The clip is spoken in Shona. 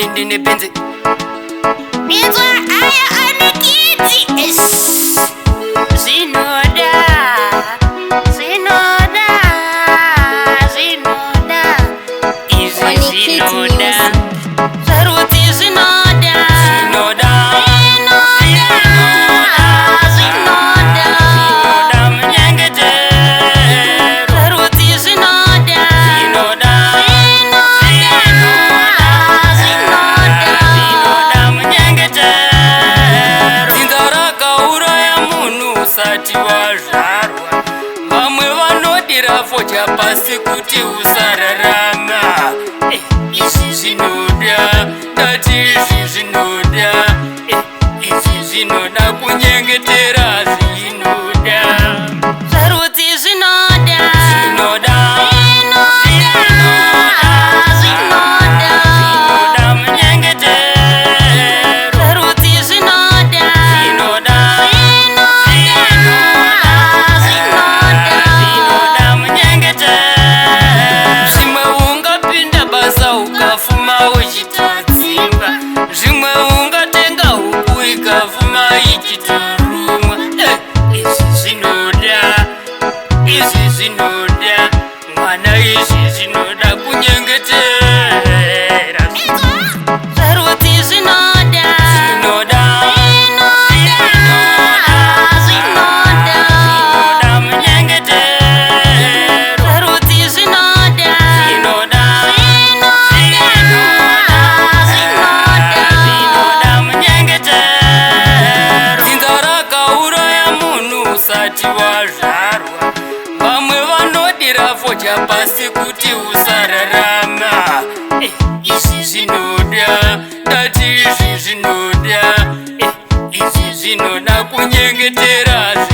ndine penzi Mizwa aya anikiti Zinoda Izi zinoda Zaruti zinoda Zinoda mnyengete Zaruti zinoda Zinoda mnyengete Zinzara kaura ya munu usati wazvarwa Vamwe vanodira focha pasi kuti usararama Izvi zvinoda, ndati izvi zvinoda Izvi zvinoda kunyengetera zvinoda Zaruti zvinoda Zvinoda munyengetero Zaruti zvinoda Zvinoda munyengetero Zvimwe ungapinda basa ukafuma uchitodzimba Zvimwe ungatenga huku ikafuma ichitorumwa Izvi zvinoda mwana izvi zvinoda kunyengetera Zaruti zvinoda Zvinoda munyengetero Zaruti zvinoda Zvinoda munyengetero Zinzara kauraya munhu usati wazvarwa Vamwe vanodira focha pasi kuti usararama Izvi zvinoda, ndati izvi zvinoda Izvi zvinoda kunyengetera